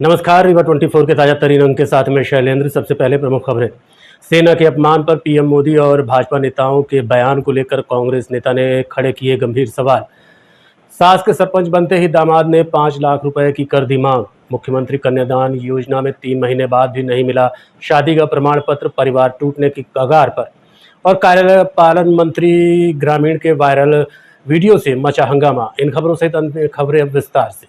नमस्कार, रिवा 24 के ताजा तरीन अंक के साथ में शैलेंद्र। सबसे पहले प्रमुख खबरें। सेना के अपमान पर पीएम मोदी और भाजपा नेताओं के बयान को लेकर कांग्रेस नेता ने खड़े किए गंभीर सवाल। सास के सरपंच बनते ही दामाद ने 5 लाख रुपए की कर दी मांग। मुख्यमंत्री कन्यादान योजना में 3 महीने बाद भी नहीं मिला शादी का प्रमाण पत्र, परिवार टूटने की कगार पर। और कार्यपालन मंत्री ग्रामीण के वायरल वीडियो से मचा हंगामा। इन खबरों सहित अन्य खबरें अब विस्तार से।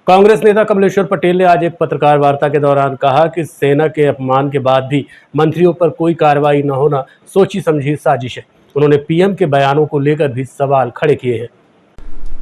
कांग्रेस नेता कमलेश्वर पटेल ने आज एक पत्रकार वार्ता के दौरान कहा कि सेना के अपमान के बाद भी मंत्रियों पर कोई कार्रवाई न होना सोची समझी साजिश है। उन्होंने पीएम के बयानों को लेकर भी सवाल खड़े किए हैं।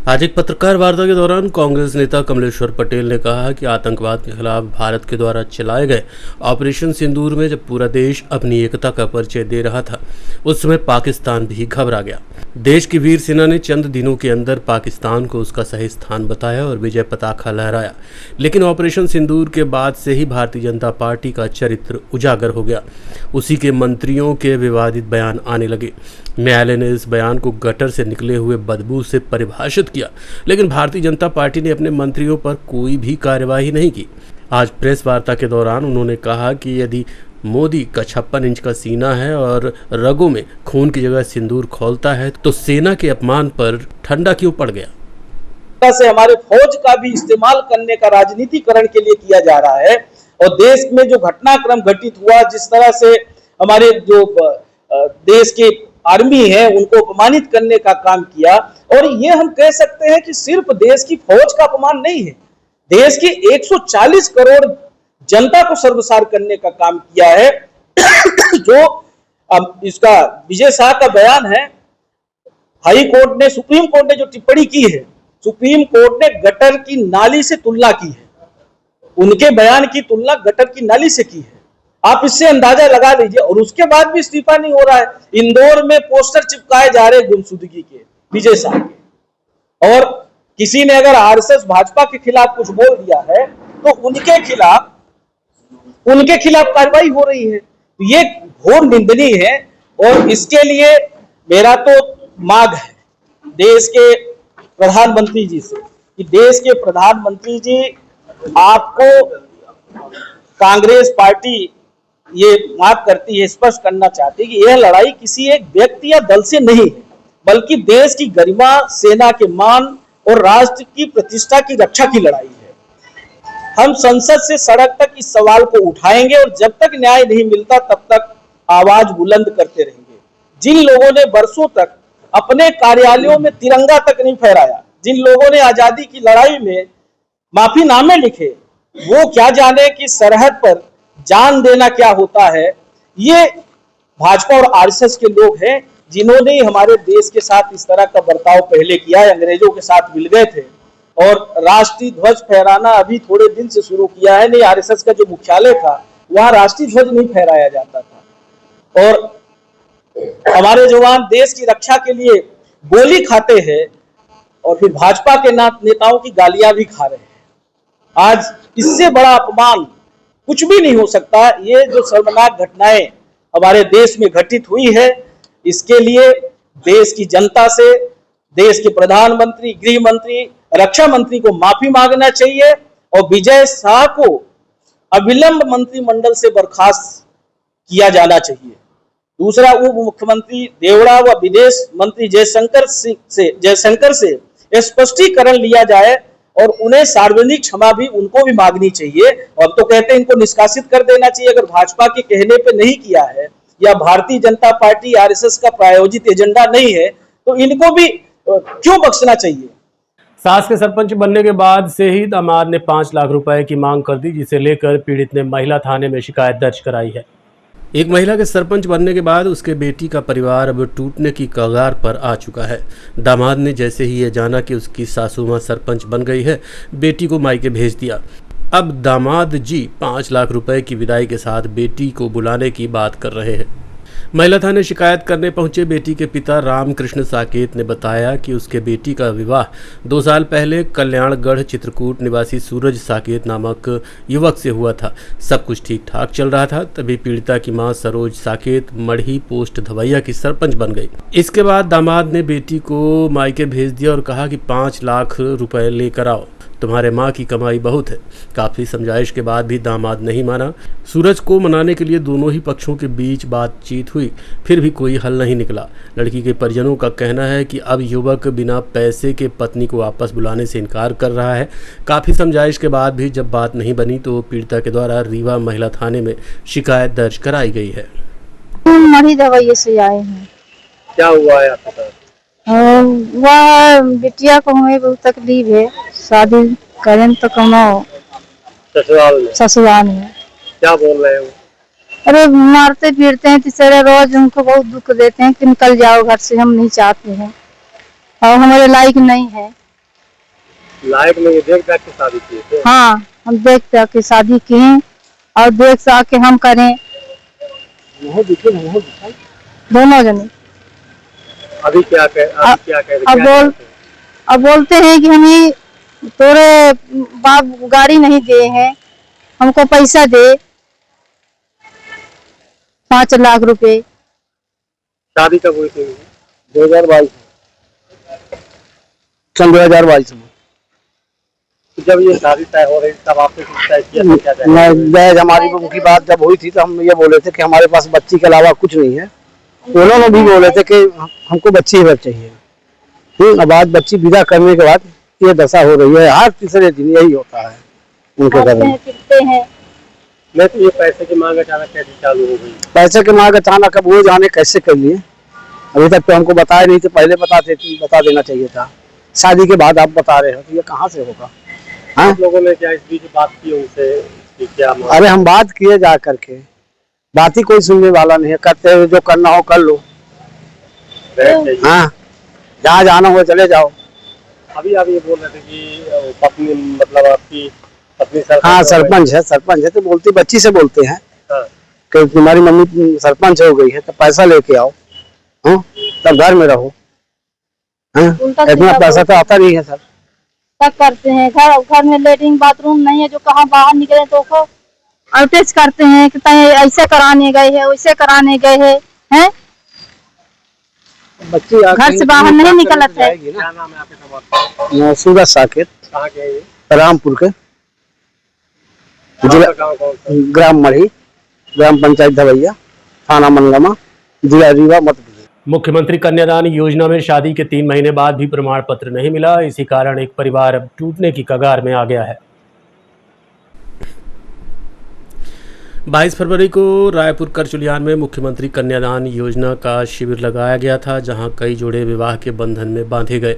आज एक पत्रकार वार्ता के दौरान कांग्रेस नेता कमलेश्वर पटेल ने कहा कि आतंकवाद के खिलाफ भारत के द्वारा चलाए गए ऑपरेशन सिंदूर में जब पूरा देश अपनी एकता का परिचय दे रहा था, उस समय पाकिस्तान भी घबरा गया। देश की वीर सेना ने चंद दिनों के अंदर पाकिस्तान को उसका सही स्थान बताया और विजय पताका लहराया। लेकिन ऑपरेशन सिंदूर के बाद से ही भारतीय जनता पार्टी का चरित्र उजागर हो गया। उसी के मंत्रियों के विवादित बयान आने लगे। न्यायालय ने इस बयान को गटर से निकले हुए बदबू से परिभाषित किया, लेकिन भारतीय जनता पार्टी ने अपने मंत्रियों पर कोई भी कार्यवाही नहीं की। आज प्रेस वार्ता के दौरान उन्होंने कहा कि यदि मोदी का 56 इंच का सीना है और रगों में खून की जगह सिंदूर खोलता है, तो सेना के अपमान पर ठंडा क्यों पड़ गया। से हमारे फौज का भी इस्तेमाल करने का राजनीतिकरण के लिए किया जा रहा है और देश में जो घटनाक्रम घटित हुआ, जिस तरह से हमारे जो देश के आर्मी है उनको अपमानित करने का काम किया। और ये हम कह सकते हैं कि सिर्फ देश की फौज का अपमान नहीं है, देश की 140 करोड़ जनता को सर्वसार करने का काम किया है। जो इसका विजय शाह का बयान है, हाई कोर्ट ने, सुप्रीम कोर्ट ने जो टिप्पणी की है, सुप्रीम कोर्ट ने गटर की नाली से तुलना की है, उनके बयान की तुलना गटर की नाली से की है। आप इससे अंदाजा लगा लीजिए। और उसके बाद भी इस्तीफा नहीं हो रहा है। इंदौर में पोस्टर चिपकाए जा रहे गुमशुदगी के, विजय शाह के। और किसी ने अगर आरएसएस भाजपा के खिलाफ कुछ बोल दिया है तो उनके खिलाफ कार्रवाई हो रही है। ये घोर निंदनीय है। और इसके लिए मेरा तो मांग है देश के प्रधानमंत्री जी से कि देश के प्रधानमंत्री जी, आपको कांग्रेस पार्टी ये मांग करती है, स्पष्ट करना चाहती है कि यह लड़ाई किसी एक व्यक्ति या दल से नहीं है, बल्कि देश की गरिमा, सेना के मान और राष्ट्र की प्रतिष्ठा की रक्षा की लड़ाई है। हम संसद से सड़क तक इस सवाल को उठाएंगे और जब तक न्याय नहीं मिलता तब तक आवाज बुलंद करते रहेंगे। जिन लोगों ने वर्षों तक अपने कार्यालयों में तिरंगा तक नहीं फहराया, जिन लोगों ने आजादी की लड़ाई में माफीनामे लिखे, वो क्या जाने कि सरहद पर जान देना क्या होता है। ये भाजपा और आरएसएस के लोग हैं जिन्होंने हमारे देश के साथ इस तरह का बर्ताव पहले किया है। अंग्रेजों के साथ मिल गए थे और राष्ट्रीय ध्वज फहराना अभी थोड़े दिन से शुरू किया है। नहीं, आरएसएस का जो मुख्यालय था वहां राष्ट्रीय ध्वज नहीं फहराया जाता था। और हमारे जवान देश की रक्षा के लिए गोली खाते हैं और फिर भाजपा के नेताओं की गालियां भी खा रहे हैं। आज इससे बड़ा अपमान कुछ भी नहीं हो सकता। ये जो शर्मनाक घटनाएं हमारे देश में घटित हुई है, इसके लिए देश की जनता से देश के प्रधानमंत्री, गृह मंत्री, रक्षा मंत्री को माफी मांगना चाहिए और विजय शाह को अविलंब मंत्रिमंडल से बर्खास्त किया जाना चाहिए। दूसरा, उप मुख्यमंत्री देवड़ा व विदेश मंत्री जयशंकर से स्पष्टीकरण लिया जाए और उन्हें सार्वजनिक क्षमा भी उनको भी मांगनी चाहिए। अब तो कहते हैं इनको निष्कासित कर देना चाहिए अगर भाजपा के कहने पे नहीं किया है या भारतीय जनता पार्टी आरएसएस का प्रायोजित एजेंडा नहीं है तो इनको भी क्यों बख्शना चाहिए। सास के सरपंच बनने के बाद से ही दामाद ने 5 लाख रुपए की मांग कर दी, जिसे लेकर पीड़ित ने महिला थाने में शिकायत दर्ज कराई है। एक महिला के सरपंच बनने के बाद उसके बेटी का परिवार अब टूटने की कगार पर आ चुका है। दामाद ने जैसे ही ये जाना कि उसकी सासू मां सरपंच बन गई है, बेटी को मायके भेज दिया। अब दामाद जी 5 लाख रुपए की विदाई के साथ बेटी को बुलाने की बात कर रहे हैं। महिला थाने शिकायत करने पहुंचे बेटी के पिता रामकृष्ण साकेत ने बताया कि उसके बेटी का विवाह 2 साल पहले कल्याणगढ़ चित्रकूट निवासी सूरज साकेत नामक युवक से हुआ था। सब कुछ ठीक ठाक चल रहा था, तभी पीड़िता की मां सरोज साकेत मढ़ी पोस्ट धवैया की सरपंच बन गई। इसके बाद दामाद ने बेटी को मायके भेज दिया और कहा कि 5 लाख रुपए लेकर आओ। तुम्हारे माँ की कमाई बहुत है। काफ़ी समझाइश के बाद भी दामाद नहीं माना। सूरज को मनाने के लिए दोनों ही पक्षों के बीच बातचीत हुई, फिर भी कोई हल नहीं निकला। लड़की के परिजनों का कहना है कि अब युवक बिना पैसे के पत्नी को वापस बुलाने से इनकार कर रहा है। काफ़ी समझाइश के बाद भी जब बात नहीं बनी तो पीड़िता के द्वारा रीवा महिला थाने में शिकायत दर्ज कराई गई है। मरी दवाई से आए हैं। क्या हुआ है आपके साथ? वह बिटिया को हमें बहुत तकलीफ है, शादी करें तो कमाओ ससुराल में। क्या बोल रहे हो? अरे मारते पीटते हैं, तीसरे रोज उनको बहुत दुख देते हैं कि निकल जाओ घर से, हम नहीं चाहते हैं और हमारे लायक नहीं है। लायक नहीं? देख के शादी की थे? हाँ, हम देख के शादी किए और देख के हम करें दोनों जने। अभी क्या कह अब बोलते हैं कि हमें तोरे बाप गाड़ी नहीं दिए हैं, हमको पैसा दे 5 लाख रुपए। शादी कब हुई थी? 2022 सन 2022 में। जब ये शादी तय हो रही तब आपने तय किया था क्या? दहेज हमारी उनकी बात जब हुई थी तो हम ये बोले थे कि हमारे पास बच्ची के अलावा कुछ नहीं है। उन्होंने भी बोले थे कि हमको बच्ची ही चाहिए। अब आज बच्ची विदा करने के बाद ये दशा हो रही है। हर तीसरे दिन यही होता है उनके घर में। मैं तो ये पैसे की मांग अचानक कैसे चालू हो गई? पैसे की मांग अचानक अब वो जाने कैसे कर लिए। अभी तक तो हमको बताया नहीं थे, पहले बता देना चाहिए था। शादी के बाद आप बता रहे हो तो ये कहाँ से होगा? आप लोगों ने क्या इस बीच बात की उनसे कि क्या? अरे हम बात किए जा करके, बात ही कोई सुनने वाला नहीं है। करते हुए जो करना हो कर लो। हाँ, जहाँ जाना हो चले जाओ। अभी आप ये बोल रहे थे कि पत्नी, मतलब आपकी पत्नी हाँ सरपंच है तो बोलती, बच्ची से बोलते हैं कि तुम्हारी मम्मी सरपंच हो गई है तो पैसा लेके आओ, तब घर में रहो। इतना पैसा तो आता नहीं है सर। क्या करते हैं, घर में लेटरिन बाथरूम नहीं है, जो कहाँ बाहर निकले तो अटैच करते हैं कि ऐसे कराने गए हैं वैसे कराने गए हैं। बच्ची घर से बाहर नहीं निकलत है। क्या नाम है आपके? सूरज साकेत। कहाँ के हैं? रामपुर के, जिला ग्राम मढ़ी, ग्राम पंचायत धवैया, थाना मनगमा, जिला रीवा, मध्य प्रदेश। मुख्यमंत्री कन्यादान योजना में शादी के 3 महीने बाद भी प्रमाण पत्र नहीं मिला। इसी कारण एक परिवार अब टूटने की कगार में आ गया है। 22 फरवरी को रायपुर करचुलियान में मुख्यमंत्री कन्यादान योजना का शिविर लगाया गया था, जहां कई जोड़े विवाह के बंधन में बांधे गए।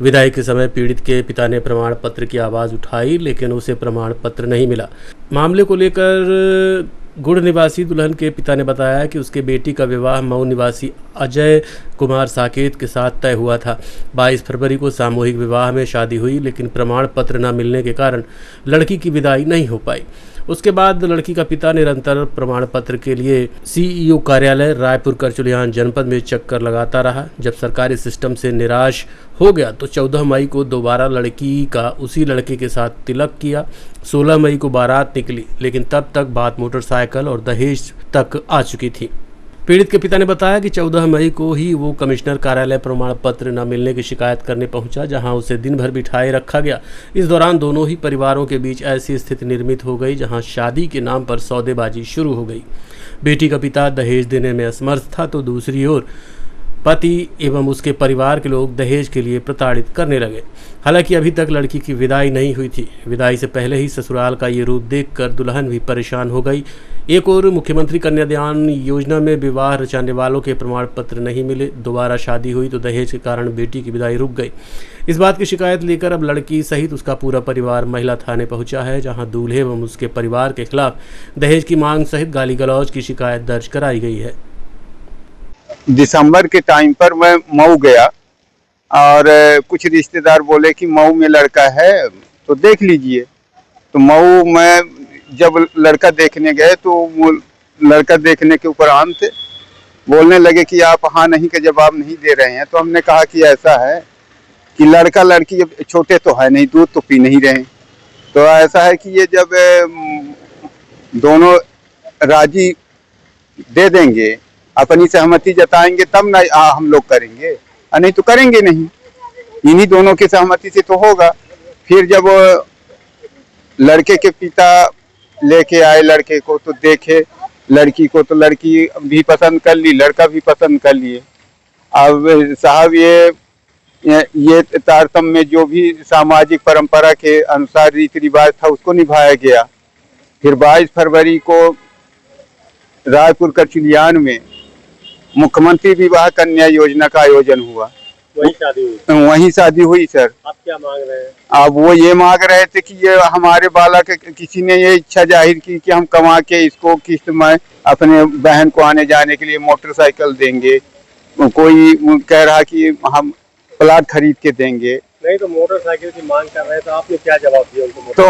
विदाई के समय पीड़ित के पिता ने प्रमाण पत्र की आवाज़ उठाई, लेकिन उसे प्रमाण पत्र नहीं मिला। मामले को लेकर गुड़ निवासी दुल्हन के पिता ने बताया कि उसके बेटी का विवाह मऊ निवासी अजय कुमार साकेत के साथ तय हुआ था। 22 फरवरी को सामूहिक विवाह में शादी हुई, लेकिन प्रमाण पत्र न मिलने के कारण लड़की की विदाई नहीं हो पाई। उसके बाद लड़की का पिता निरंतर प्रमाण पत्र के लिए सीईओ कार्यालय रायपुर करचुलियान जनपद में चक्कर लगाता रहा। जब सरकारी सिस्टम से निराश हो गया तो 14 मई को दोबारा लड़की का उसी लड़के के साथ तिलक किया। 16 मई को बारात निकली, लेकिन तब तक बात मोटरसाइकिल और दहेज तक आ चुकी थी। पीड़ित के पिता ने बताया कि 14 मई को ही वो कमिश्नर कार्यालय प्रमाण पत्र न मिलने की शिकायत करने पहुंचा, जहां उसे दिन भर बिठाए रखा गया। इस दौरान दोनों ही परिवारों के बीच ऐसी स्थिति निर्मित हो गई जहां शादी के नाम पर सौदेबाजी शुरू हो गई। बेटी का पिता दहेज देने में असमर्थ था तो दूसरी ओर पति एवं उसके परिवार के लोग दहेज के लिए प्रताड़ित करने लगे। हालांकि अभी तक लड़की की विदाई नहीं हुई थी। विदाई से पहले ही ससुराल का ये रूप देखकर दुल्हन भी परेशान हो गई। एक और मुख्यमंत्री कन्यादान योजना में विवाह रचाने वालों के प्रमाण पत्र नहीं मिले। दोबारा शादी हुई तो दहेज के कारण बेटी की विदाई रुक गई। इस बात की शिकायत लेकर अब लड़की सहित उसका पूरा परिवार महिला थाने पहुंचा है, जहां दूल्हे एवं उसके परिवार के खिलाफ दहेज की मांग सहित गाली गलौज की शिकायत दर्ज कराई गई है। दिसंबर के टाइम पर मैं मऊ गया और कुछ रिश्तेदार बोले कि मऊ में लड़का है तो देख लीजिए। तो मऊ में जब लड़का देखने गए तो वो लड़का देखने के उपरांत बोलने लगे कि आप हाँ नहीं का जवाब नहीं दे रहे हैं। तो हमने कहा कि ऐसा है कि लड़का लड़की जब छोटे तो है नहीं, दूध तो पी नहीं रहे। तो ऐसा है कि ये जब दोनों राजी दे देंगे, अपनी सहमति जताएंगे तब ना हम लोग करेंगे, नहीं तो करेंगे नहीं। इन्हीं दोनों की सहमति से तो होगा। फिर जब लड़के के पिता लेके आए लड़के को, तो देखे लड़की को, तो लड़की भी पसंद कर ली, लड़का भी पसंद कर लिए। अब साहब ये तारतम्य में जो भी सामाजिक परंपरा के अनुसार रीति रिवाज था उसको निभाया गया। फिर 22 फरवरी को रायपुर करचिलियान में मुख्यमंत्री विवाह कन्या योजना का आयोजन हुआ। वहीं शादी हुई सर। आप क्या मांग रहे हैं? अब वो ये मांग रहे थे कि ये हमारे बालक, किसी ने ये इच्छा जाहिर की कि हम कमा के इसको किस्त में अपने बहन को आने जाने के लिए मोटरसाइकिल देंगे। कोई कह रहा कि हम प्लाट खरीद के देंगे। नहीं तो मोटरसाइकिल की मांग कर रहे हैं, तो आपने क्या जवाब दिया उनको? तो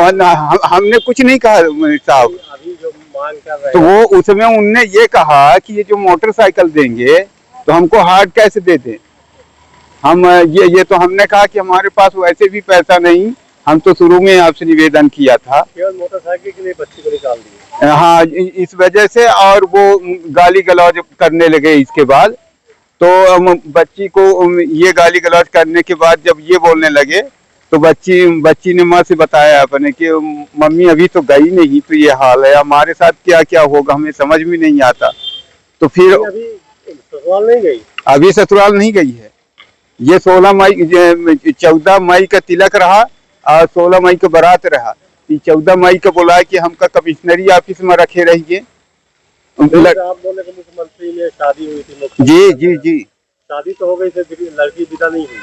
हमने कुछ नहीं कहा साहब। अभी जो मांग कर रहे तो हैं वो उसमें उनने ये कहा कि ये जो मोटरसाइकिल देंगे तो हमको हार्ड कैश दे दें। हम ये तो हमने कहा कि हमारे पास वैसे भी पैसा नहीं, हम तो शुरू में आपसे निवेदन किया था। केवल मोटरसाइकिल के लिए बच्ची को निकाल दिया। हाँ, इस वजह से। और वो गाली गलौज करने लगे इसके बाद। तो बच्ची को ये गाली गलौज करने के बाद जब ये बोलने लगे तो बच्ची ने माँ से बताया अपने कि मम्मी अभी तो गई नहीं, तो ये हाल है, हमारे साथ क्या क्या होगा हमें समझ में नहीं आता। तो फिर अभी ससुराल नहीं गई? अभी ससुराल नहीं गई है। ये 14 मई का तिलक रहा और 16 मई का बारात रहा। 14 मई का बोला कि हमका कमिश्नरी ऑफिस में रखे रहिए। आप बोले कि मुख्यमंत्री में शादी हुई थी? जी शादी तो हो गई थी, लड़की विदा नहीं हुई?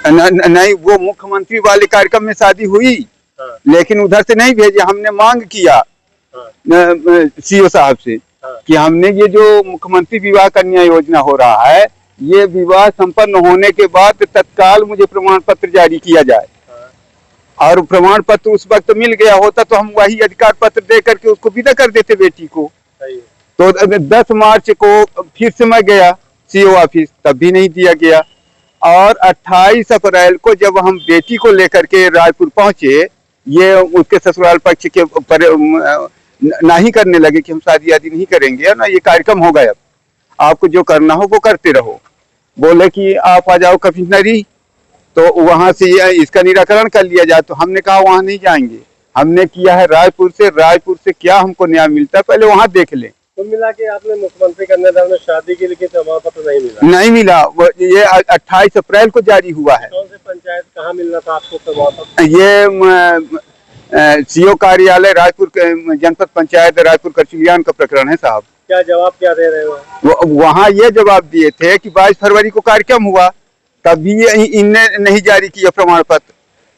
नहीं, वो मुख्यमंत्री वाले कार्यक्रम में शादी हुई। हाँ। लेकिन उधर से नहीं भेजे। हमने मांग किया सीओ साहब से कि हमने ये जो मुख्यमंत्री विवाह कन्या योजना हो रहा है, ये विवाह संपन्न होने के बाद तत्काल मुझे प्रमाण पत्र जारी किया जाए। और प्रमाण पत्र उस वक्त मिल गया होता तो हम वही अधिकार पत्र दे करके उसको विदा कर देते बेटी को। तो 10 मार्च को फिर से मैं गया सीओ ऑफिस, तब भी नहीं दिया गया। और 28 अप्रैल को जब हम बेटी को लेकर के रायपुर पहुंचे, ये उसके ससुराल पक्ष के नहीं करने लगे कि हम शादी आदि नहीं करेंगे ना, ये कार्यक्रम हो गया, आपको जो करना हो वो करते रहो। बोले कि आप आ जाओ कमिश्नरी, तो वहां से इसका निराकरण कर लिया जाए। तो हमने कहा वहां नहीं जाएंगे, हमने किया है रायपुर से क्या हमको न्याय मिलता है पहले वहां देख लें। तो मिला के आपने मुख्यमंत्री कन्यादान में शादी के लिए प्रमाण पत्र नहीं मिला। ये 28 अप्रैल को जारी हुआ है। कौन से पंचायत कहाँ मिलना था आपको प्रमाण पत्र? ये सीओ कार्यालय रायपुर जनपद पंचायत रायपुर करचिलियान का प्रकरण है साहब। क्या जवाब क्या दे रहे हो? वहाँ ये जवाब दिए थे कि 22 फरवरी को कार्यक्रम हुआ, तब भी इनने नहीं जारी किया प्रमाण पत्र।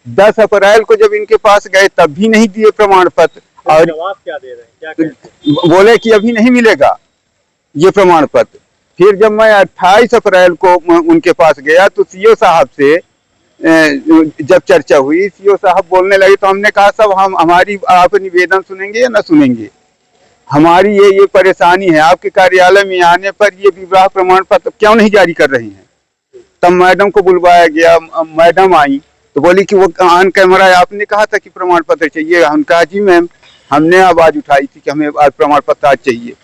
10 अप्रैल को जब इनके पास गए तब भी नहीं दिए प्रमाण पत्र। और जवाब क्या दे रहे हैं, क्या कहते हैं? बोले कि अभी नहीं मिलेगा ये प्रमाण पत्र। फिर जब मैं 28 अप्रैल को उनके पास गया तो सीओ साहब से जब चर्चा हुई, सीओ साहब बोलने लगे तो हमने कहा सब हमारी आप निवेदन सुनेंगे या न सुनेंगे, हमारी ये परेशानी है, आपके कार्यालय में आने पर ये विवाह प्रमाण पत्र क्यों नहीं जारी कर रहे हैं। तब मैडम को बुलवाया गया, मैडम आई तो बोली कि वो ऑन कैमरा आपने कहा था कि प्रमाण पत्र चाहिए। हम कहा जी मैम, हमने आवाज उठाई थी कि हमें आज प्रमाण पत्र आज चाहिए,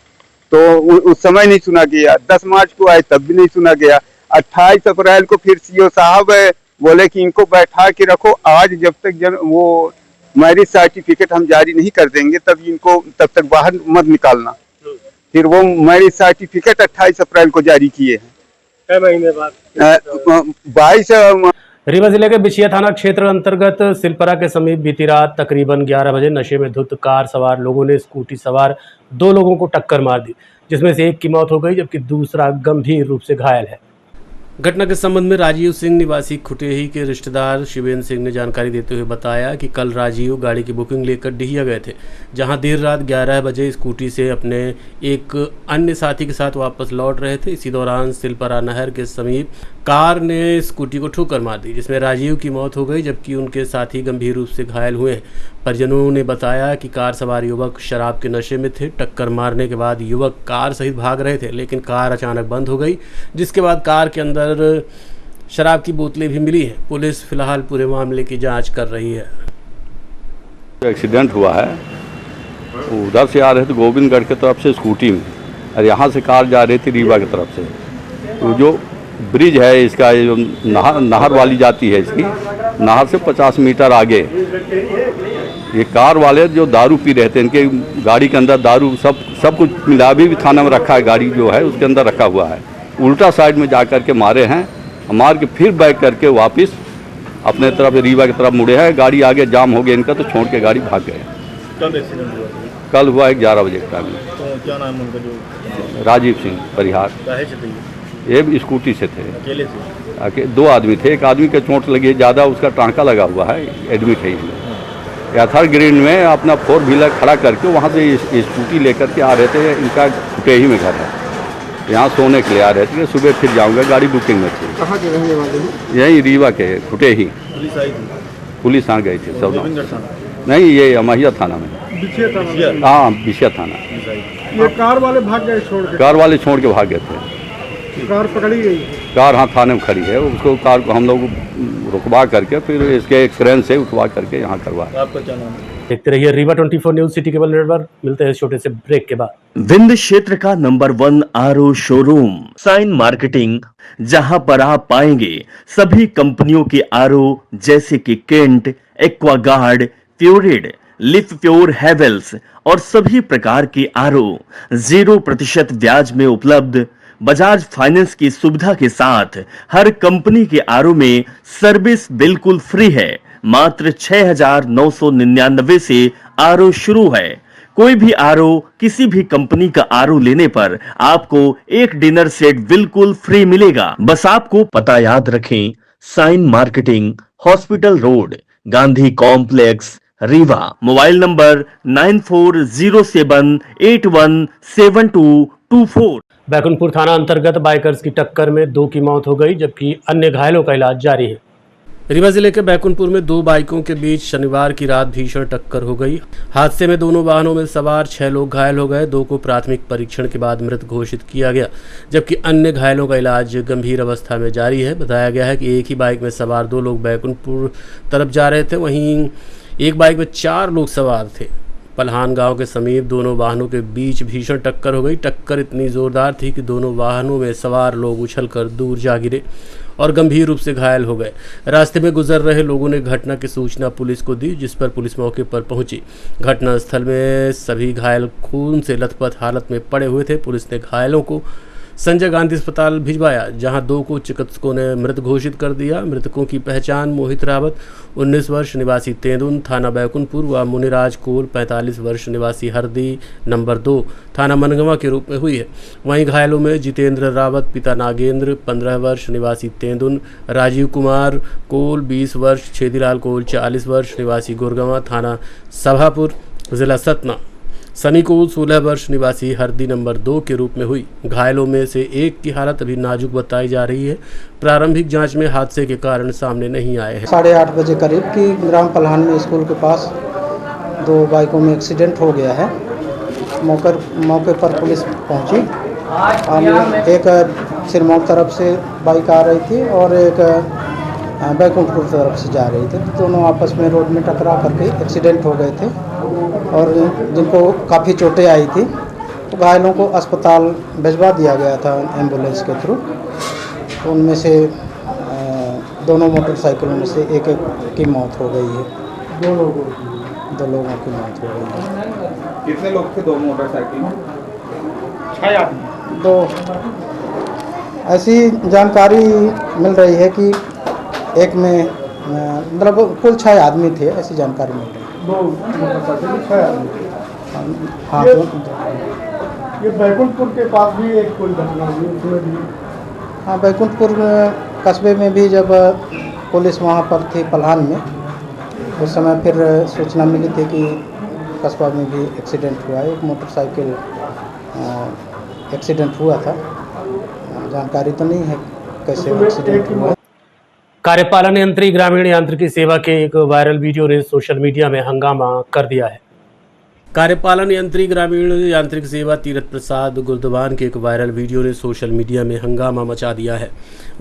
तो उस समय नहीं सुना गया। 10 मार्च को आए तब भी नहीं सुना गया। 28 अप्रैल को फिर सीओ साहब बोले कि इनको बैठा के रखो, आज जब तक वो मैरिज सर्टिफिकेट हम जारी नहीं कर देंगे तब तक बाहर मत निकालना। फिर वो मैरिज सर्टिफिकेट 28 अप्रैल को जारी किए हैं। 6 महीने बाद 22 रीवा जिले के बिछिया थाना क्षेत्र अंतर्गत सिलपरा के समीप बीती रात तकरीबन 11 बजे नशे में धुत कार सवार लोगों ने स्कूटी सवार 2 लोगों को टक्कर मार दी, जिसमें से एक की मौत हो गई जबकि दूसरा गंभीर रूप से घायल है। घटना के संबंध में राजीव सिंह निवासी खुटेही के रिश्तेदार शिवेंद्र सिंह ने जानकारी देते हुए बताया कि कल राजीव गाड़ी की बुकिंग लेकर डिहिया गए थे, जहां देर रात 11 बजे स्कूटी से अपने एक अन्य साथी के साथ वापस लौट रहे थे। इसी दौरान सिलपरा नहर के समीप कार ने स्कूटी को ठोकर मार दी, जिसमें राजीव की मौत हो गई जबकि उनके साथी गंभीर रूप से घायल हुए हैं। परिजनों ने बताया कि कार सवार युवक शराब के नशे में थे। टक्कर मारने के बाद युवक कार सहित भाग रहे थे, लेकिन कार अचानक बंद हो गई, जिसके बाद कार के अंदर शराब की बोतलें भी मिली हैं। पुलिस फिलहाल पूरे मामले की जांच कर रही है। एक्सीडेंट हुआ है, उधर से आ रहे थे गोविंदगढ़ की तरफ से स्कूटी में, और यहाँ से कार जा रही थी रीवा की तरफ से। तो जो ब्रिज है इसका, ये जो नहर वाली जाती है इसकी, नहर से 50 मीटर आगे ये कार वाले जो दारू पी रहे थे, इनके गाड़ी के अंदर दारू सब कुछ मिला, अभी भी थाना में रखा है, गाड़ी जो है उसके अंदर रखा हुआ है। उल्टा साइड में जा कर के मारे हैं, मार के फिर बैक करके वापस अपने तरफ रीवा की तरफ मुड़े हैं। गाड़ी आगे जाम हो गया इनका, तो छोड़ के गाड़ी भाग गए। कब एक्सीडेंट हुआ था? कल हुआ 11 बजे के टाइम में। तो क्या नाम है उनका जो राजीव सिंह परिहार, काहे से थे? ये स्कूटी से थे, अकेले से? दो आदमी थे, एक आदमी के चोट लगी है ज़्यादा, उसका टांका लगा हुआ है, एडमिट है इसमें। याथार ग्रीन में अपना 4 व्हीलर खड़ा करके वहाँ से स्कूटी लेकर के आ रहे थे, इनका खुटेही में घर है, यहाँ सोने के लिए आ रहे थे, सुबह फिर जाऊँगा, गाड़ी बुकिंग में थी। कहाँ के रहने वाले हैं? यही रीवा के खुटेही। पुलिस आई थी? पुलिस आ गई थी सब। गोविंदगढ़ थाना? नहीं, ये अमहिया थाना में। बिछिया थाना? हाँ, बिछिया थाना। ये कार वाले भाग गए छोड़ के? कार वाले छोड़ के भाग गए थे। कार पकड़ी गई? कार हाँ थाने में खड़ी है, उसको कार को हम लोग रुकवा करके फिर इसके क्रेन से उठवा करके यहाँ करवा। आपका क्या नाम है? देखते रहिए Rewa 24 news city cable network. मिलते हैं छोटे से ब्रेक के बाद। विंध्य क्षेत्र का number 1 RO showroom Sign Marketing, जहां पर आप पाएंगे सभी कंपनियों के आरओ जैसे कि केंट, एक्वागार्ड, प्योरिड, लिफ प्योर, हेवेल्स और सभी प्रकार के आरओ 0% ब्याज में उपलब्ध। बजाज फाइनेंस की सुविधा के साथ हर कंपनी के आरओ में सर्विस बिल्कुल फ्री है। मात्र 6,999 से आरओ शुरू है। कोई भी आरओ किसी भी कंपनी का आरओ लेने पर आपको एक डिनर सेट बिल्कुल फ्री मिलेगा। बस आपको पता याद रखें, Sign Marketing, hospital road, Gandhi complex, Rewa. Mobile number 9407817224। Baikunthpur थाना अंतर्गत बाइकर्स की टक्कर में 2 की मौत हो गई, जबकि अन्य घायलों का इलाज जारी है। रीवा जिले के बैकुंठपुर में 2 बाइकों के बीच शनिवार की रात भीषण टक्कर हो गई। हादसे में दोनों वाहनों में सवार 6 लोग घायल हो गए। 2 को प्राथमिक परीक्षण के बाद मृत घोषित किया गया, जबकि अन्य घायलों का इलाज गंभीर अवस्था में जारी है। बताया गया है कि एक ही बाइक में सवार 2 लोग बैकुंठपुर तरफ जा रहे थे, वहीं एक बाइक में 4 लोग सवार थे। पलहान गांव के समीप दोनों वाहनों के बीच भीषण टक्कर हो गई। टक्कर इतनी जोरदार थी कि दोनों वाहनों में सवार लोग उछलकर दूर जा गिरे और गंभीर रूप से घायल हो गए। रास्ते में गुजर रहे लोगों ने घटना की सूचना पुलिस को दी, जिस पर पुलिस मौके पर पहुंची। घटनास्थल में सभी घायल खून से लथपथ हालत में पड़े हुए थे। पुलिस ने घायलों को संजय गांधी अस्पताल भिजवाया, जहां 2 को चिकित्सकों ने मृत घोषित कर दिया। मृतकों की पहचान मोहित रावत 19 वर्ष निवासी तेंदुन थाना बैकुंठपुर व मुनिराज कोल 45 वर्ष निवासी हरदी नंबर 2 थाना मनगवा के रूप में हुई है। वहीं घायलों में जितेंद्र रावत पिता नागेंद्र 15 वर्ष निवासी तेंदुन, राजीव कुमार कोल 20 वर्ष, छेदीलाल कोल 40 वर्ष निवासी गुरगवा थाना सभापुर जिला सतना, सनी कोल 16 वर्ष निवासी हरदी नंबर 2 के रूप में हुई। घायलों में से एक की हालत अभी नाजुक बताई जा रही है। प्रारंभिक जांच में हादसे के कारण सामने नहीं आए हैं। 8:30 बजे करीब की ग्राम पलहान में स्कूल के पास 2 बाइकों में एक्सीडेंट हो गया है। मौके पर पुलिस पहुंची। एक सिरमौर तरफ से बाइक आ रही थी और एक बैकुंठपुर तरफ से जा रही थी। दोनों आपस में रोड में टकरा करके एक्सीडेंट हो गए थे और जिनको काफ़ी चोटें आई थी, तो घायलों को अस्पताल भिजवा दिया गया था एम्बुलेंस के थ्रू। तो उनमें से दोनों मोटरसाइकिलों में से एक की मौत हो गई है। 2 लोगों की मौत हो गई है। कितने लोग थे 2 मोटरसाइकिल में? 6 आदमी। 2 ऐसी जानकारी मिल रही है कि एक में मतलब कुल 6 आदमी थे, ऐसी जानकारी मिल रही है। 2 मोटरसाइकिल 6 आदमी। हाँ, ये बैकुंठपुर के पास भी एक कोई घटना हुई उसमें भी? हाँ, बैकुंठपुर कस्बे में भी जब पुलिस वहाँ पर थी पलहान में, उस समय फिर सूचना मिली थी कि कस्बा में भी एक्सीडेंट हुआ है। एक मोटरसाइकिल एक्सीडेंट हुआ था। जानकारी तो नहीं है कैसे एक्सीडेंट हुआ। कार्यपालन यंत्री ग्रामीण यांत्रिकी सेवा के एक वायरल वीडियो ने सोशल मीडिया में हंगामा कर दिया है। कार्यपालन यंत्री ग्रामीण यांत्रिक सेवा तीरथ प्रसाद गुर्दवान के एक वायरल वीडियो ने सोशल मीडिया में हंगामा मचा दिया है।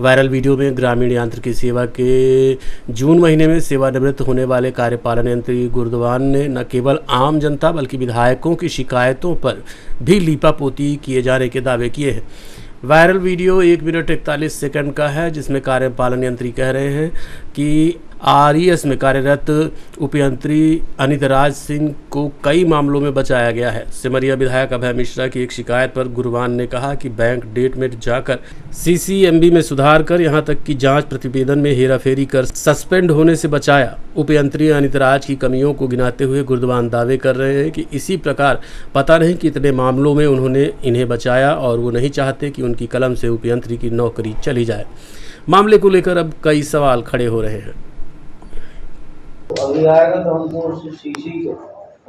वायरल वीडियो में ग्रामीण यांत्रिकी सेवा के जून महीने में सेवानिवृत्त होने वाले कार्यपालन यंत्री गुर्दवान ने न केवल आम जनता बल्कि विधायकों की शिकायतों पर भी लीपापोती किए जाने के दावे किए हैं। वायरल वीडियो 1 मिनट 41 सेकंड का है, जिसमें कार्यपालन यंत्री कह रहे हैं कि आरईएस में कार्यरत उपयंत्री अनितराज सिंह को कई मामलों में बचाया गया है। सिमरिया विधायक अभय मिश्रा की एक शिकायत पर गुरवान ने कहा कि बैंक डेट में जाकर सीसीएमबी में सुधार कर यहां तक कि जांच प्रतिवेदन में हेराफेरी कर सस्पेंड होने से बचाया। उपयंत्री अनितराज की कमियों को गिनाते हुए गुरवान दावे कर रहे हैं कि इसी प्रकार पता नहीं कितने मामलों में उन्होंने इन्हें बचाया और वो नहीं चाहते कि उनकी कलम से उपयंत्री की नौकरी चली जाए। मामले को लेकर अब कई सवाल खड़े हो रहे हैं। अभी आएगा तो हमको सीसी को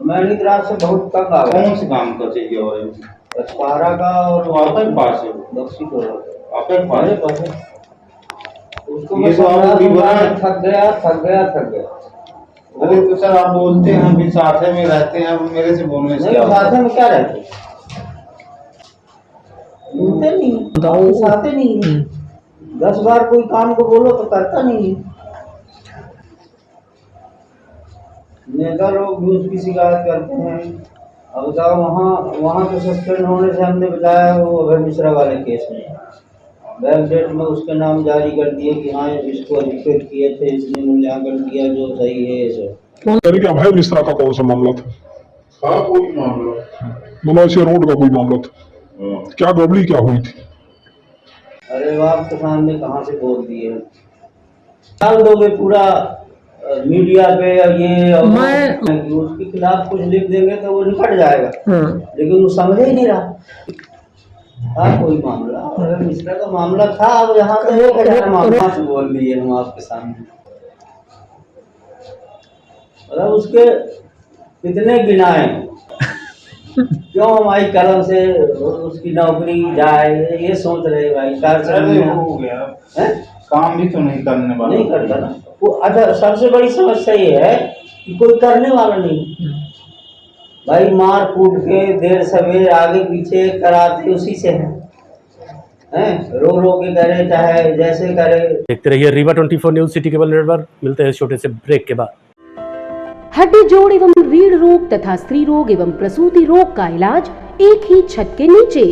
मैं निगरान से बहुत तंग आ गया। कौन से काम का चाहिए? और अखबारा का और आपके पास है बक्सी को आपके पास है उसको मैं थक गया। अरे तो सर आप बोलते हैं हम भी साथ में रहते हैं, अब मेरे से बोलने से साथ में क्या रहते बोलते नहीं साथ नहीं 10 बार कोई काम को बोलो तो करता नहीं। नेता लोग भी उसकी शिकायत करते हैं। अब बताओ वहाँ के सस्पेंड होने से हमने बताया वो अभय मिश्रा वाले केस में बैंक डेट में उसके नाम जारी कर दिए कि हाँ इसको अधिकृत किए थे, इसने मूल्यांकन किया जो सही है। ये अभय मिश्रा का कौन सा मामला था? कोई मामला मलौसिया रोड का कोई मामला था? क्या गड़बड़ी क्या हुई थी? अरे आपके सामने कहाँ से बोल दिए? डाल दोगे पूरा मीडिया पे ये और उसके खिलाफ कुछ लिख देंगे तो वो निकट जाएगा, लेकिन वो समझ ही नहीं रहा। कोई मामला अगर मिश्रा का मामला था, अब यहाँ तो मामला से बोल दिए हम आपके सामने। मतलब उसके कितने गिनाए क्यों हमारी कलम से उसकी नौकरी जाए, ये सोच रहे भाई। 4 साल हो गया है, काम भी तो नहीं करने वाला, नहीं करता ना वो। अच्छा सबसे बड़ी समस्या ये है कि कोई करने वाला नहीं भाई। मार कूट के देर सवेर आगे पीछे कराते उसी से हैं, रो के करे चाहे जैसे करे। देखते रहिए Rewa 24 news city cable network. मिलते हैं छोटे से ब्रेक के बाद। हड्डी जोड़ एवं रीढ़ रोग तथा स्त्री रोग एवं प्रसूति रोग का इलाज एक ही छत के नीचे।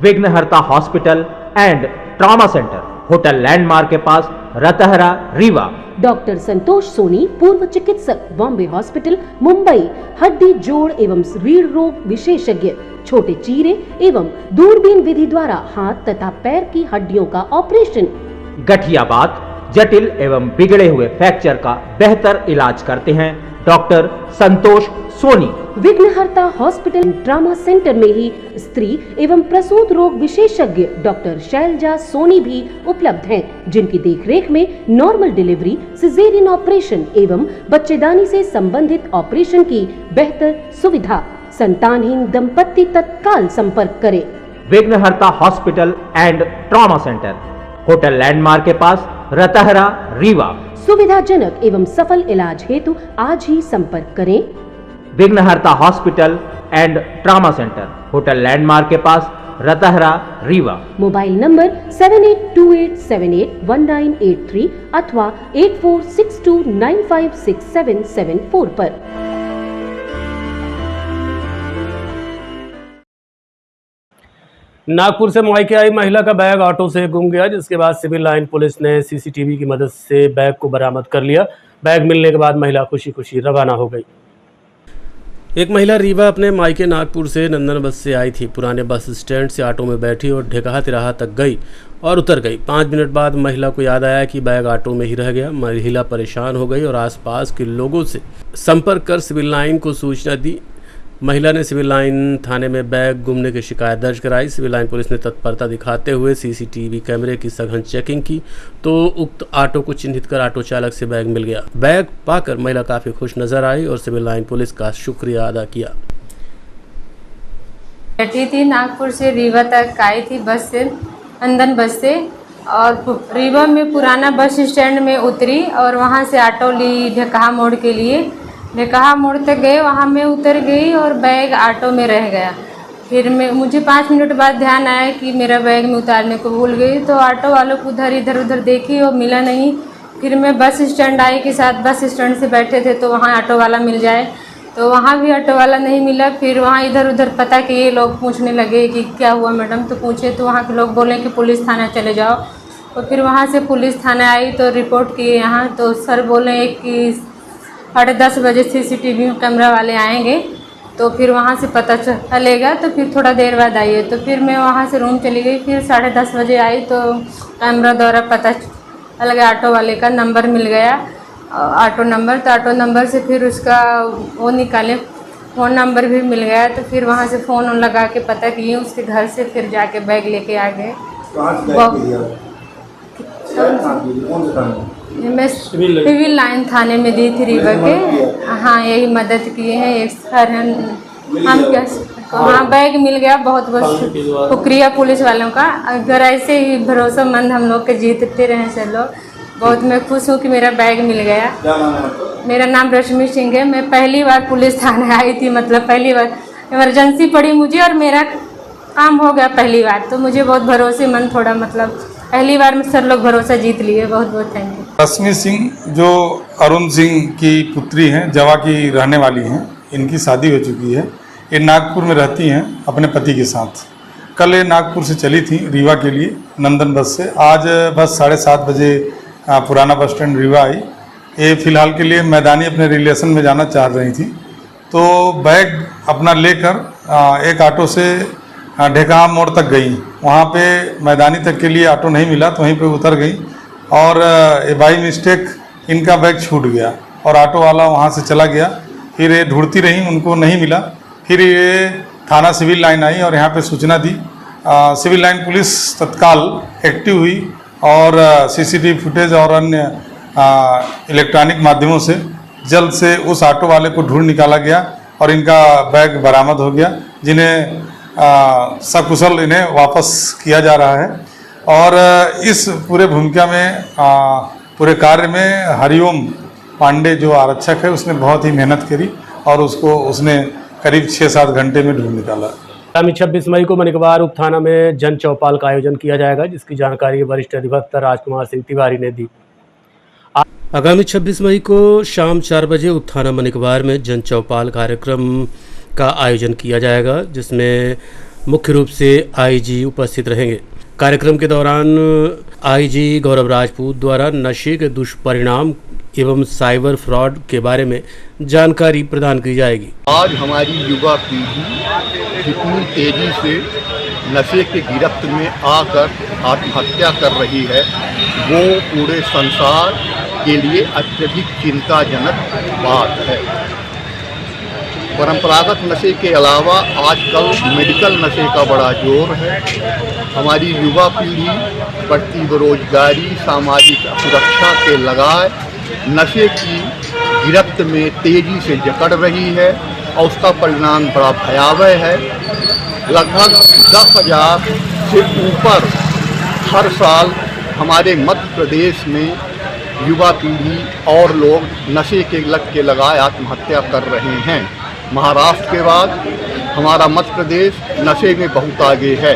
विघ्नहर्ता hospital and trauma centre, hotel landmark के पास, रतहरा, रीवा। डॉक्टर संतोष सोनी, पूर्व चिकित्सक, बॉम्बे हॉस्पिटल, मुंबई। हड्डी जोड़ एवं रीढ़ रोग विशेषज्ञ, छोटे चीरे एवं दूरबीन विधि द्वारा हाथ तथा पैर की हड्डियों का ऑपरेशन। गठियाबात, जटिल एवं बिगड़े हुए फ्रैक्चर का बेहतर इलाज करते हैं डॉक्टर संतोष सोनी। विघ्नहर्ता हॉस्पिटल ट्रॉमा सेंटर में ही स्त्री एवं प्रसूत रोग विशेषज्ञ डॉक्टर शैलजा सोनी भी उपलब्ध हैं, जिनकी देखरेख में नॉर्मल डिलीवरी, सिजेरियन ऑपरेशन एवं बच्चेदानी से संबंधित ऑपरेशन की बेहतर सुविधा। संतानहीन दंपत्ति तत्काल संपर्क करें। विघ्नहर्ता hospital and trauma centre, hotel landmark के पास, रतहरा, रीवा। सुविधाजनक एवं सफल इलाज हेतु आज ही संपर्क करें। विघ्नहर्ता hospital and trauma centre, hotel landmark के पास, रतहरा, रीवा। मोबाइल नंबर 7828781983 अथवा 8462956774 पर। नागपुर से मायके आई महिला का बैग ऑटो से गुम गया, जिसके बाद सिविल लाइन पुलिस ने सीसीटीवी की मदद से बैग को बरामद कर लिया। बैग मिलने के बाद महिला खुशी खुशी रवाना हो गई। एक महिला रीवा अपने मायके नागपुर से नंदन बस से आई थी। पुराने बस स्टैंड से ऑटो में बैठी और ढेकहा तिराहा तक गई और उतर गई। 5 मिनट बाद महिला को याद आया कि बैग ऑटो में ही रह गया। महिला परेशान हो गई और आसपास के लोगों से संपर्क कर सिविल लाइन को सूचना दी। महिला ने सिविल लाइन थाने में बैग गुमने की शिकायत दर्ज कराई। सिविल लाइन पुलिस ने तत्परता दिखाते हुए सीसीटीवी कैमरे की सघन चेकिंग की तो उक्त ऑटो को चिन्हित कर ऑटो चालक से बैग मिल गया। बैग पाकर महिला काफ़ी खुश नजर आई और सिविल लाइन पुलिस का शुक्रिया अदा किया। बैठी थी, नागपुर से रीवा तक आई थी बस से, नंदन बस से, और रीवा में पुराना बस स्टैंड में उतरी और वहाँ से ऑटो ली ढेकहा मोड़ के लिए। ढेकहा मोड़ तक गए, वहाँ मैं उतर गई और बैग ऑटो में रह गया। फिर मुझे 5 मिनट बाद ध्यान आया कि मेरा बैग में उतारने को भूल गई, तो ऑटो वालों को इधर उधर देखी और मिला नहीं। फिर मैं बस स्टैंड आई के साथ, बस स्टैंड से बैठे थे तो वहाँ ऑटो वाला मिल जाए, तो वहाँ भी ऑटो वाला नहीं मिला। फिर वहाँ इधर उधर पता किए, लोग पूछने लगे कि क्या हुआ मैडम, तो पूछे तो वहाँ के लोग बोले कि पुलिस थाना चले जाओ। तो फिर वहाँ से पुलिस थाना आई तो रिपोर्ट किए यहाँ, तो सर बोले कि 10:30 बजे CCTV कैमरा वाले आएंगे तो फिर वहाँ से पता चलेगा, तो फिर थोड़ा देर बाद आइए। तो फिर मैं वहाँ से रूम चली गई। फिर 10:30 बजे आई तो कैमरा द्वारा पता चल गया, ऑटो वाले का नंबर मिल गया, ऑटो नंबर। तो ऑटो नंबर से फिर उसका वो निकाले, फ़ोन नंबर भी मिल गया। तो फिर वहाँ से फ़ोन लगा के पता किए उसके घर से, फिर जाके बैग लेके आ गए। मैं सिविल लाइन थाने में दी थी रीवा के। हाँ, यही मदद किए हैं एक सर हैं, हम क्या हाँ बैग मिल गया। बहुत बहुत शुक्रिया पुलिस वालों का। अगर ऐसे ही भरोसेमंद हम लोग के जीतते रहे सब लोग, बहुत मैं खुश हूँ कि मेरा बैग मिल गया। मेरा नाम रश्मि सिंह है। मैं पहली बार पुलिस थाने आई थी, मतलब पहली बार इमरजेंसी पड़ी मुझे और मेरा काम हो गया पहली बार। तो मुझे बहुत भरोसेमंद, थोड़ा मतलब पहली बार में सर लोग भरोसा जीत लिए। बहुत बहुत थैंक यू। रश्मि सिंह जो अरुण सिंह की पुत्री हैं, जवा की रहने वाली हैं, इनकी शादी हो चुकी है। ये नागपुर में रहती हैं अपने पति के साथ। कल ये नागपुर से चली थी रीवा के लिए नंदन बस से। आज बस 7:30 बजे पुराना बस स्टैंड रीवा आई। ये फ़िलहाल के लिए मैदानी अपने रिलेशन में जाना चाह रही थी, तो बैग अपना लेकर एक ऑटो से ढेकहा मोड़ तक गई। वहाँ पे मैदानी तक के लिए ऑटो नहीं मिला तो वहीं पे उतर गई और बाई मिस्टेक इनका बैग छूट गया और ऑटो वाला वहाँ से चला गया। फिर ये ढूंढती रही, उनको नहीं मिला। फिर ये थाना सिविल लाइन आई और यहाँ पे सूचना दी। सिविल लाइन पुलिस तत्काल एक्टिव हुई और CCTV फुटेज और अन्य इलेक्ट्रॉनिक माध्यमों से जल्द से उस ऑटो वाले को ढूंढ निकाला गया और इनका बैग बरामद हो गया, जिन्हें सकुशल इन्हें वापस किया जा रहा है। और इस पूरे भूमिका में पूरे कार्य में हरिओम पांडे जो आरक्षक है, उसने बहुत ही मेहनत करी और उसने करीब 6-7 घंटे में ढूंढ निकाला। आगामी 26 मई को मनिकवार उप थाना में जन चौपाल का आयोजन किया जाएगा, जिसकी जानकारी वरिष्ठ अधिवक्ता राजकुमार सिंह तिवारी ने दी। आगामी 26 मई को शाम 4 बजे उप थाना मनिकवार में जन चौपाल कार्यक्रम का आयोजन किया जाएगा, जिसमें मुख्य रूप से IG उपस्थित रहेंगे। कार्यक्रम के दौरान IG गौरव राजपूत द्वारा नशे के दुष्परिणाम एवं साइबर फ्रॉड के बारे में जानकारी प्रदान की जाएगी। आज हमारी युवा पीढ़ी जितनी तेजी से नशे के गिरफ्त में आकर आत्महत्या कर रही है, वो पूरे संसार के लिए अत्यधिक चिंताजनक बात है। परंपरागत नशे के अलावा आजकल मेडिकल नशे का बड़ा जोर है। हमारी युवा पीढ़ी बढ़ती बेरोजगारी, सामाजिक सुरक्षा के लगाए नशे की गिरफ्त में तेजी से जकड़ रही है और उसका परिणाम बड़ा भयावह है। लगभग 10,000 से ऊपर हर साल हमारे मध्य प्रदेश में युवा पीढ़ी और लोग नशे के लत के लगाए आत्महत्या कर रहे हैं। महाराष्ट्र के बाद हमारा मध्य प्रदेश नशे में बहुत आगे है।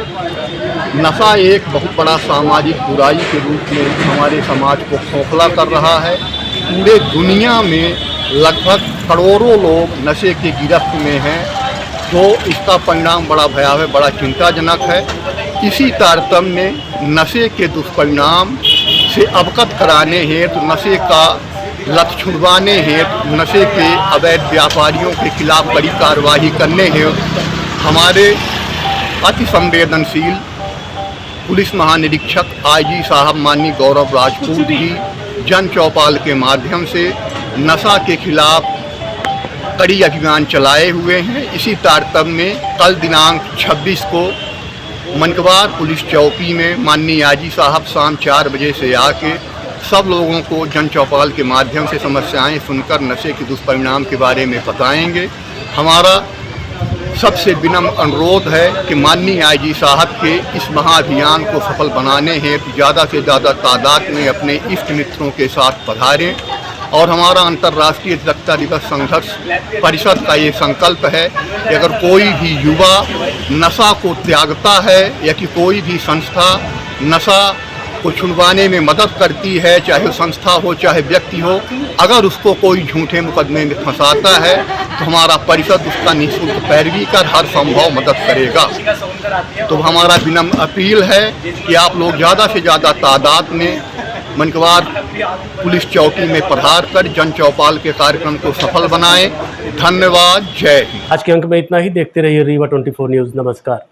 नशा एक बहुत बड़ा सामाजिक बुराई के रूप में हमारे समाज को खोखला कर रहा है। पूरे दुनिया में लगभग करोड़ों लोग नशे की गिरफ्त में हैं, तो इसका परिणाम बड़ा भयावह, बड़ा चिंताजनक है। इसी तारतम्य में नशे के दुष्परिणाम से अवगत कराने हेतु, नशे का लत छुड़वाने हेतु, नशे के अवैध व्यापारियों के खिलाफ बड़ी कार्रवाई करने हेतु हमारे अति संवेदनशील पुलिस महानिरीक्षक IG साहब माननीय गौरव राजपूत जी जन चौपाल के माध्यम से नशा के खिलाफ कड़ी अभियान चलाए हुए हैं। इसी तारतम्य में कल दिनांक 26 को मनकवार पुलिस चौकी में माननीय IG साहब शाम 4 बजे से आके सब लोगों को जन चौपाल के माध्यम से समस्याएं सुनकर नशे के दुष्परिणाम के बारे में बताएंगे। हमारा सबसे विनम्र अनुरोध है कि माननीय IG साहब के इस महाअभियान को सफल बनाने हेतु ज़्यादा से ज़्यादा तादाद में अपने इष्ट मित्रों के साथ पधारें। और हमारा अंतर्राष्ट्रीय अधिवक्ता दिवस संघर्ष परिषद का ये संकल्प है कि अगर कोई भी युवा नशा को त्यागता है या कि कोई भी संस्था नशा को छुड़वाने में मदद करती है, चाहे संस्था हो चाहे व्यक्ति हो। अगर उसको कोई झूठे मुकदमे में फंसाता है तो हमारा परिषद उसका निःशुल्क पैरवी कर हर संभव मदद करेगा। तो हमारा विनम्र अपील है कि आप लोग ज़्यादा से ज़्यादा तादाद में मनकवार पुलिस चौकी में पधार कर जन चौपाल के कार्यक्रम को सफल बनाएं। धन्यवाद। जय हिंद। आज के अंक में इतना ही। देखते रहिए रीवा 24 न्यूज़। नमस्कार।